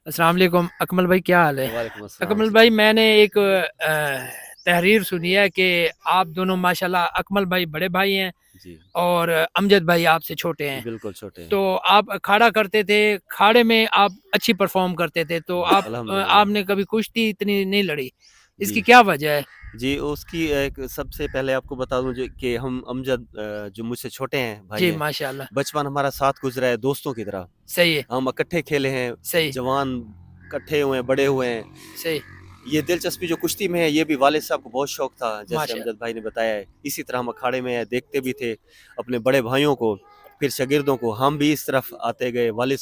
अस्सलाम वालेकुम अकमल भाई, क्या हाल है? वालेकुम अस्सलाम अकमल जी। भाई, मैंने एक तहरीर सुनी है कि आप दोनों माशाल्लाह, अकमल भाई बड़े भाई हैं जी, और अमजद भाई आपसे छोटे हैं। बिल्कुल छोटे हैं। तो आप अखाड़ा करते थे, खाड़े में आप अच्छी परफॉर्म करते थे, तो आप अल्हम्दुलिल्लाह। आपने कभी कुश्ती इतनी नहीं लड़ी, इसकी जी, क्या वजह है? जी उसकी एक सबसे पहले आपको बता दूँ जो कि हम अमजद जो मुझसे छोटे हैं, भाई जी हैं, माशाल्लाह। बचपन हमारा साथ गुज़रा है दोस्तों की तरह। सही है। हम इकट्ठे खेले हैं, सही। जवान इकट्ठे हुए हैं, बड़े हुए हैं। सही। ये दिलचस्पी जो कुश्ती में है, ये भी वालिद साहब को बहुत शौक था, जैसे माशा। अमजद भाई ने बताया है। इसी तरह हम अखाड़े में देखते भी थे अपने बड़े भाइयों को, फिर शागिर्दों को। हम भी इस तरफ आते गए। वालिद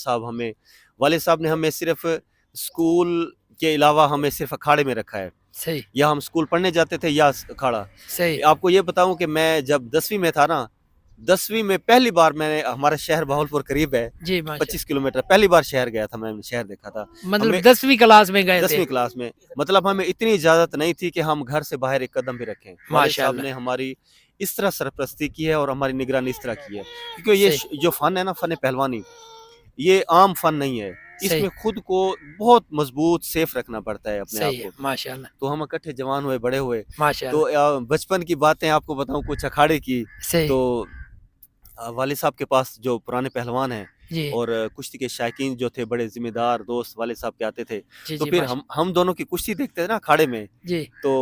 साहब ने हमें सिर्फ़ स्कूल के अलावा हमें सिर्फ़ अखाड़े में रखा है। सही। या हम स्कूल पढ़ने जाते थे या अखाड़ा। सही। आपको ये बताऊँ कि मैं जब 10वीं में था ना, 10वीं में पहली बार मैंने हमारा शहर बहावलपुर करीब है, जी माशा। 25 किलोमीटर पहली बार शहर गया था, मैंने शहर देखा था। मतलब हमें 10वीं क्लास में गए थे? 10वीं क्लास में मतलब हमें इतनी इजाज़त नहीं थी कि हम घर से बाहर एक कदम भी रखें। वालिद साहब माशाल्लाह। ने हमारी इस तरह सरपरस्ती की है और हमारी निगरानी इस तरह की है। क्योंकि ये सही। जो फ़न है ना, फ़न पहलवानी, ये आम फ़न नहीं है। सही। इसमें खुद को बहुत मज़बूत सेफ रखना पड़ता है अपने आप सही है। को। माशाल्लाह। तो हम इकट्ठे जवान हुए, बड़े हुए। तो माशाल्लाह। बचपन की बातें आपको बताऊँ कुछ अखाड़े की, सही। तो वालिद साहब के पास जो पुराने पहलवान हैं जी। और कुश्ती के शायकीन जो थे, बड़े ज़िम्मेदार दोस्त वालिद साहब के आते थे। जी, तो जी, फिर माशा। हम दोनों की कुश्ती देखते थे ना अखाड़े में, जी। तो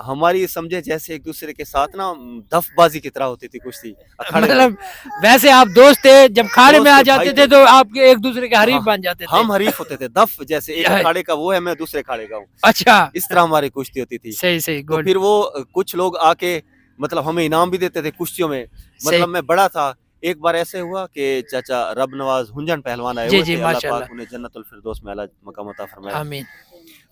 हमारी समझे जैसे एक-दूसरे के साथ ना दफ़बाज़ी की तरह होती थी कुश्ती अखाड़े में। मतलब वैसे आप दोस्त थे, जब खाड़े में दोस्त आ थे, भाई जाते थे थे। तो आप एक-दूसरे के हरीफ हाँ, बन जाते थे। हम हरीफ होते थे, दफ़ जैसे एक अ, अखाड़े का वो है, मैं दूसरे अखाड़े का हूँ। अच्छा। इस तरह हमारी कुश्ती होती थी। सही, सही, तो गुड। फिर वो कुछ लोग आके मतलब हमें इनाम भी देते थे कुश्तियों में। सही। मतलब मैं बड़ा था, एक बार ऐसे हुआ कि चाचा रब नवाज़ हुंजन पहलवान आए जी, हुए जी, थे, अल्लाह पाक माशाल्लाह। उन्हें जन्नतुल फ़िरदौस में अला मकाम अता फ़रमाए। आमीन।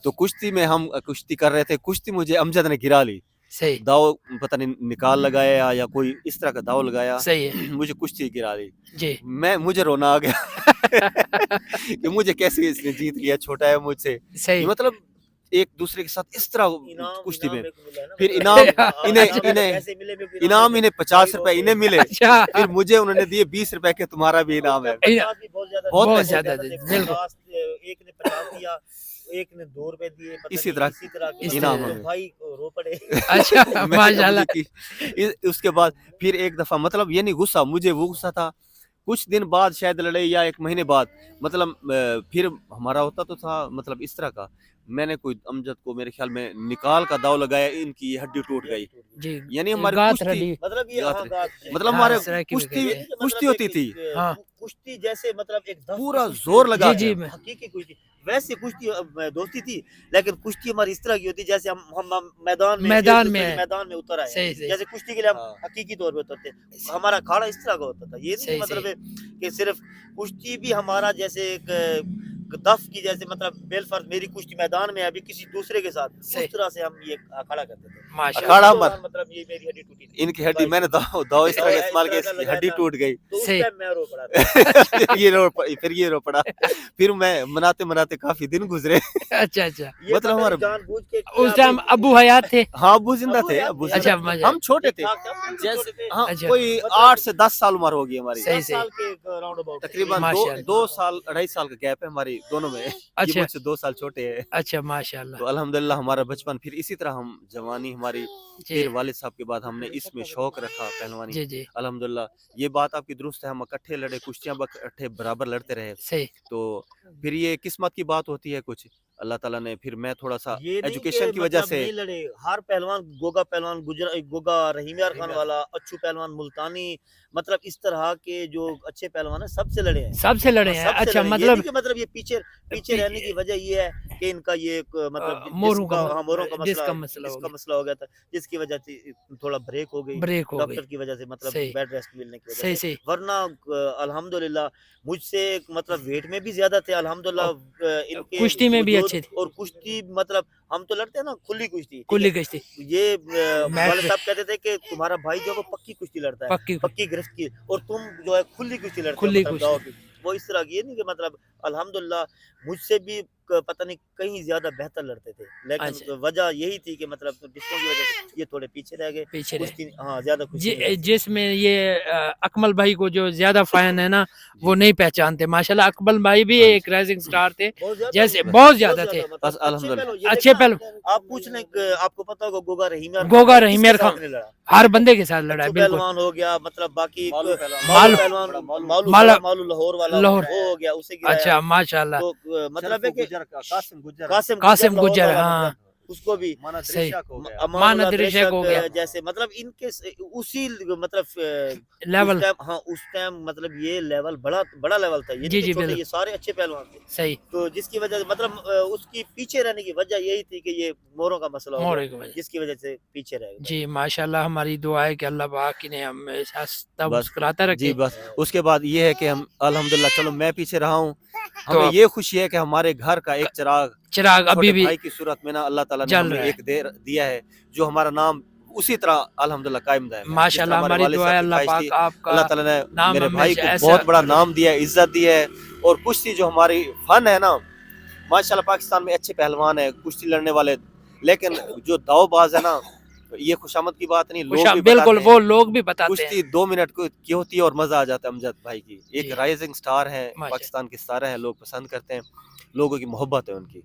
तो कुश्ती में हम कुश्ती कर रहे थे, कुश्ती मुझे अमजद ने गिरा ली। सही। दाँव पता नहीं निकाल लगाया या कोई इस तरह का दाँव लगाया, सही है। मुझे कुश्ती गिरा दी। जी। मुझे रोना आ गया कि मुझे कैसे इसने जीत लिया, छोटा है मुझसे। ये सही। मतलब एक-दूसरे के साथ इस तरह इनाम कुश्ती इनाम में। मेरे को मिला है ना, फिर मतलब इनाम इनाम इन्हें इनाम मतलब इन्हें पैसे मिले, मेरे को इनाम इनाम मिले, इन्हें भाई ₹50 रोके। इन्हें मिले, अच्छा। फिर मुझे उन्होंने दिए ₹20 के तुम्हारा भी इनाम है। 50 भी बहुत ज़्यादा थे, बहुत बहुत पैसे बहुत थे। ज़्यादा ज़्यादा थे, थे। बिल्कुल। 50 एक ने 50 दिया, एक ने ₹2 दिए, पता इसी नहीं तरह इसी तरह के इस मतलब इनाम तो हमें। भाई रो पड़े। अच्छा। मैं मुझे माशाल्लाह। कि उसके बाद फिर एक दफ़ा मतलब ये नहीं गुस्सा, मुझे वो गुस्सा था कुछ दिन बाद शायद लड़े या 1 महीने बाद मतलब फिर हमारा होता तो था मतलब इस तरह का। मैंने कोई अमजद को मेरे ख़्याल में निकाल का दाँव लगाया, इनकी ये हड्डी टूट ये गई। टूट गई। जी, यानी हमारी गात कुश्ती रली। मतलब ये गात हाँ, रहे गात जिसको मतलब हाँ, हमारे सराकी भी कुश्ती कहते ये हैं। नहीं कि कुश्ती मतलब होती थी, हाँ। कुश्ती जैसे मतलब एक दफ़ की पूरा कुश्ती ज़ोर होती लगा जी, है, के। जी, हकीकी कुश्ती। वैसे कुश्ती दोस्ती थी, लेकिन कुश्ती हमारी इस तरह की होती है जैसे हम मैदान में मैदान में एक-दूसरे के है। मैदान में उतर आए हैं। सही, सही। जैसे कुश्ती के लिए हम हाँ, हकीकी तौर पे उतरते हैं। हमारा अखाड़ा इस तरह का होता था। ये नहीं कि सही, सही। मतलब है कि सिर्फ़ कुश्ती भी हमारा जैसे एक दफ़ की जैसे मतलब बिलफ़र्ज़ मेरी कुश्ती मैदान में है अभी किसी दूसरे के साथ, उस सही। तरह से हम ये अखाड़ा करते थे। तो माशाल्लाह। उसी अखाड़ा दौरान हमारा मतलब ये मेरी हड्डी टूटी थी, इनकी हड्डी भाई की। मैंने दाँव दाँव इस तरह का इस इस्तेमाल किया, तरह का इसकी लगाया हड्डी था, टूट गई। तो उस सही। टाइम मैं रो पड़ा था। फिर ये रो पड़ा। फिर मैं मनाते-मनाते काफ़ी दिन गुज़रे। अच्छा, अच्छा। ये मतलब पता नहीं हमारा जानबूझ के किया उस भाई। टाइम अबू हयात थे? हाँ, अब्बू ज़िंदा अबू थे, याद अब्बू थे ज़िंदा अच्छा, मतलब थे। मज़ा। हम छोटे थे। ठीक-ठाक थे, हम बिल्कुल जैसे छोटे थे। हाँ, अच्छा। कोई मतलब 8 से 10 साल उम्र होगी हमारी। सही, 10 सही। साल के राउंड अबाउट तकरीबन 2 माशाल्लाह। 2 साल, 2.5 साल का गैप है हमारी दोनों में। ये अच्छा। मुझसे 2 साल छोटे हैं। अच्छा, माशाल्लाह। तो अल्हम्दुलिल्लाह हमारा बचपन फिर इसी तरह हम जवानी हमारी फिर जी। वालिद साहब के बाद हमने इसमें शौक रखा पहलवानी। जी, जी। अल्हम्दुलिल्लाह ये बात आपकी दुरुस्त है, हम इकट्ठे लड़े, कुश्तियाँ इकट्ठे बराबर लड़ते रहे। सही। तो फिर ये किस्मत की बात होती है कुछ। अल्लाह ताला ने फिर मैं थोड़ा-सा ये नहीं कि एजुकेशन की वजह मतलब से नहीं लड़े, हर पहलवान गोगा पहलवान गोगा रहीम यार खान वाला, अच्छू पहलवान मुल्तानी, मतलब इस तरह के जो अच्छे पहलवान हैं सबसे लड़े हैं। सबसे लड़े हाँ, हैं? सबसे अच्छा, लड़े हैं। ये नहीं मतलब कि मतलब ये पीछे पीछे पी रहने की वजह ये है कि इनका ये एक मतलब मोरों जिस्म का का हाँ, मोरों का डिस्क मसला का मसला हो जिसका गया। मसला हो गया था, जिसकी वजह से थोड़ा ब्रेक हो गई, ब्रेक हो गई। डॉक्टर की वजह से मतलब सही। बेड रेस्ट मिलने की वजह सही, से। सही। वरना अल्हम्दुलिल्लाह मुझसे मतलब वेट में भी ज़्यादा थे और अल्हम्दुलिल्लाह इनके कुश्ती में भी वजूद अच्छे थे। और कुश्ती मतलब हम तो लड़ते हैं ना खुली कुश्ती, ठीक है? कुल्ली कश्ती। ये मैट वाले पे। साहब कहते थे कि तुम्हारा भाई जो है वो पक्की कुश्ती लड़ता है, पक्की पक्की गिरफ्त की और तुम जो है खुली कुश्ती लड़ते हो खुली मतलब कुश्ती। दाँव की। वो इस तरह की ये नहीं कि मतलब अल्हम्दुलिल्लाह मुझसे भी पता नहीं कहीं ज्यादा बेहतर लड़ते थे, लेकिन अच्छा। वजह यही थी कि मतलब डिस्कों की वजह से ये थोड़े पीछे रह गए, पीछे रहे। कुश्ती हाँ ज्यादा कुश्ती नहीं लगती। जिसमें ये अकमल भाई को जो ज्यादा फैन है ना वो नहीं पहचानते। माशाल्लाह अकमल भाई भी हाँ जी। एक राइजिंग स्टार थे, बहुत ज्यादा जैसे बहुत बहुत ज्यादा थे। मतलब बस अच्छे अल्हम्दुलिल्लाह। पहलवान, ये अच्छे देखना, पहलवान। आप पूछ लें कि आपको पता होगा गोगा रहीम यार गोगा खान रहीम किसके यार साथ खान नहीं लड़ा? हर बंदे के साथ लड़ा है, अच्छू बिल्कुल पहलवान हो गया, मतलब बाकी मालू पहलवान, मालू मालू पहलवान, मालू माला बड़ा मालू लाहौर वाला लाहौर। वो हो गया, उसे गिराया। अच्छा माशाल्लाह। तो मतलब है कि कासिम गुज्जर, कासिम कासिम लाहौर गुज्जर, वाला, हाँ मतलब उसको भी माना सही। दृश्यक हो गया। अमान मान उल्लाह दृश्यक हो गया जैसे मतलब इनके उसी मतलब उस लेवल। टाइम, हाँ उस टाइम मतलब ये लेवल बड़ा बड़ा लेवल था, ये जी नहीं कि जी छोटे, बिल्कुल ये सारे अच्छे पहलवान थे। सही। तो जिसकी वजह से मतलब उसकी पीछे रहने की वजह यही थी कि ये मोरों का मसला हो गया, मोरे की वजह। जिसकी वजह से पीछे रह गए। जी माशाल्लाह, हमारी दुआ है कि अल्लाह पाक इन्हें हमेशा हंसता बस मुस्कुराता जी रखे। बस उसके बाद ये है कि हम अल्हम्दुलिल्लाह, चलो मैं पीछे रहा हूँ, तो हमें आप ये खुशी है कि हमारे घर का एक चिराग चिराग अभी छोटे भी भाई की सूरत में ना अल्लाह ताला ने जल हमें रहा है। एक दिया है, जो हमारा नाम उसी तरह अल्हम्दुलिल्लाह कायम दायम है। जिस तरह माशाल्लाह हमारे हमारी वालिद दुआ साहब है की अल्लाह ख्वाहिश थी, पाक आपका अल्लाह ताला ने नाम मेरे भाई हमेशा को ऐसा बहुत बड़ा करो। नाम दिया है, इज्जत दी है। और कुश्ती जो हमारी फन है ना, माशाल्लाह पाकिस्तान में अच्छे पहलवान है कुश्ती लड़ने वाले, लेकिन जो दावबाज है ना, ये खुशामद की बात नहीं, लोग भी बिल्कुल बताते वो हैं लोग भी बताते हैं। कुश्ती 2 मिनट की होती है और मजा आ जाता है। अमजद भाई की एक जी राइजिंग स्टार है, माशा पाकिस्तान के सितारा है, लोग पसंद करते हैं, लोगों की मोहब्बत है उनकी।